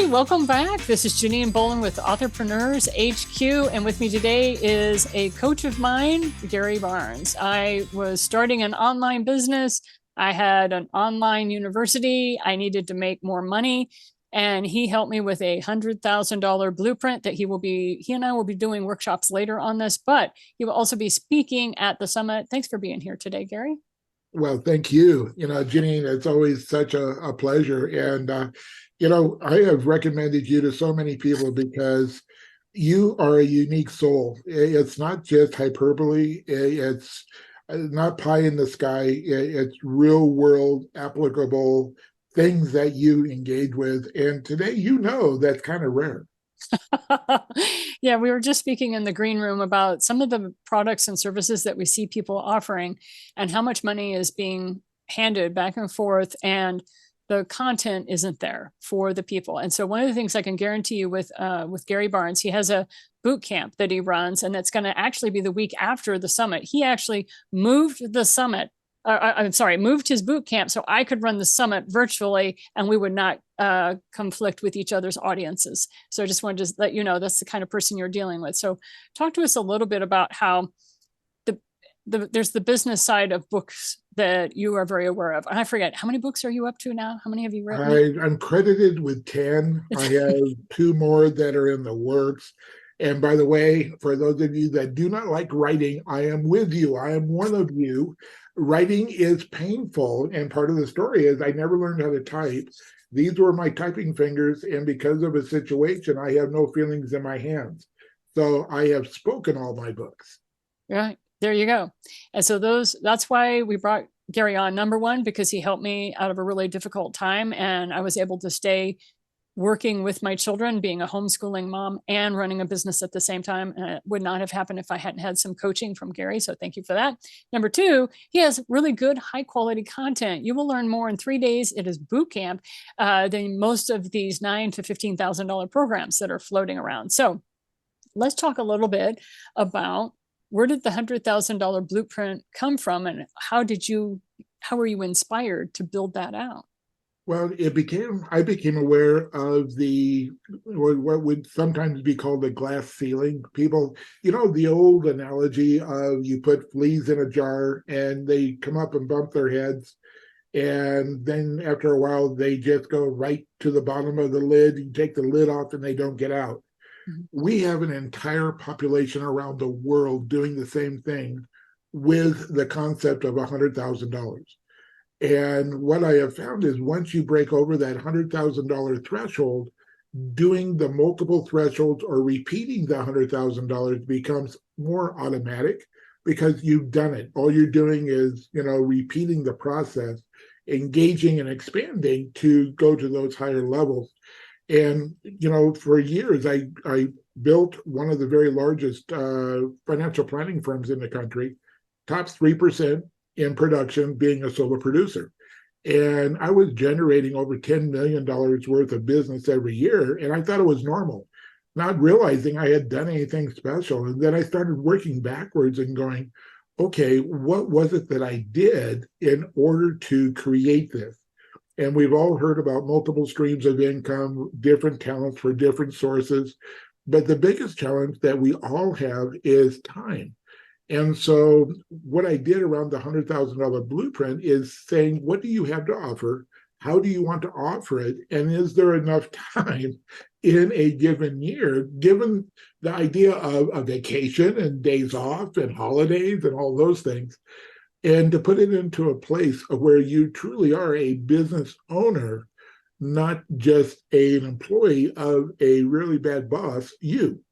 welcome back. This is Janine Bolin with Authorpreneurs HQ, and with me today is a coach of mine, Gary Barnes. I was starting an online business. I had an online university. I needed to make more money, and he helped me with a $100,000 blueprint that he and I will be doing workshops later on this, but he will also be speaking at the summit. Thanks for being here today, Gary. Well, thank you. Janine, it's always such a pleasure. And, I have recommended you to so many people because you are a unique soul. It's not just hyperbole. It's not pie in the sky. It's real world applicable things that you engage with. And today, that's kind of rare. Yeah, we were just speaking in the green room about some of the products and services that we see people offering and how much money is being handed back and forth, and the content isn't there for the people. And so one of the things I can guarantee you with Gary Barnes, he has a boot camp that he runs, and that's going to actually be the week after the summit. He actually moved the summit. Moved his boot camp so I could run the summit virtually and we would not conflict with each other's audiences. So I just wanted to let you know that's the kind of person you're dealing with. So talk to us a little bit about how there's the business side of books that you are very aware of. And I forget, how many books are you up to now? How many have you written? I'm credited with 10. I have 2 more that are in the works. And by the way, for those of you that do not like writing, I am with you. I am one of you. Writing is painful. And part of the story is I never learned how to type. These were my typing fingers. And because of a situation, I have no feelings in my hands. So I have spoken all my books. Right. There you go. And so that's why we brought Gary on, number one, because he helped me out of a really difficult time. And I was able to stay working with my children, being a homeschooling mom and running a business at the same time. And it would not have happened if I hadn't had some coaching from Gary. So thank you for that. Number two, he has really good, high quality content. You will learn more in 3 days. It is boot camp than most of these $9,000 to $15,000 programs that are floating around. So let's talk a little bit about where did the $100,000 blueprint come from, and how were you inspired to build that out? Well, I became aware of what would sometimes be called the glass ceiling. People, the old analogy of you put fleas in a jar and they come up and bump their heads. And then after a while, they just go right to the bottom of the lid. You take the lid off and they don't get out. We have an entire population around the world doing the same thing with the concept of $100,000. And what I have found is once you break over that $100,000 threshold, doing the multiple thresholds or repeating the $100,000 becomes more automatic because you've done it. All you're doing is, repeating the process, engaging and expanding to go to those higher levels. And, for years, I built one of the very largest financial planning firms in the country, top 3% in production, being a solo producer. And I was generating over $10 million worth of business every year. And I thought it was normal, not realizing I had done anything special. And then I started working backwards and going, okay, what was it that I did in order to create this? And we've all heard about multiple streams of income, different talents for different sources. But the biggest challenge that we all have is time. And so what I did around the $100,000 blueprint is saying, what do you have to offer? How do you want to offer it? And is there enough time in a given year, given the idea of a vacation and days off and holidays and all those things, and to put it into a place where you truly are a business owner, not just an employee of a really bad boss, you.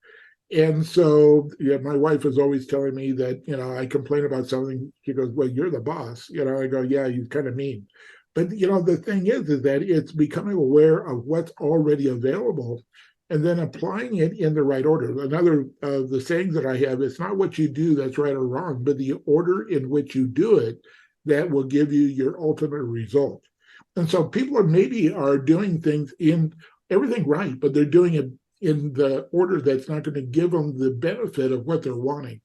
And so my wife is always telling me that, I complain about something. She goes, well, you're the boss. I go, yeah, you're kind of mean. But, the thing is that it's becoming aware of what's already available and then applying it in the right order. Another of the sayings that I have, it's not what you do that's right or wrong, but the order in which you do it that will give you your ultimate result. And so people are doing things in everything right, but they're doing it in the order that's not going to give them the benefit of what they're wanting.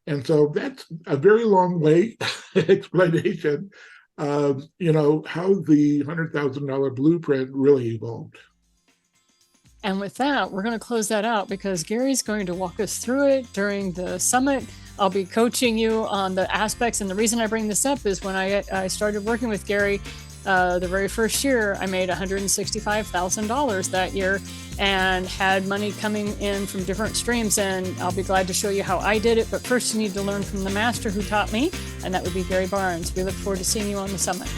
And so that's a very long way explanation of, how the $100,000 blueprint really evolved. And with that, we're going to close that out because Gary's going to walk us through it during the summit. I'll be coaching you on the aspects. And the reason I bring this up is when I started working with Gary, the very first year, I made $165,000 that year and had money coming in from different streams. And I'll be glad to show you how I did it. But first, you need to learn from the master who taught me, and that would be Gary Barnes. We look forward to seeing you on the summit.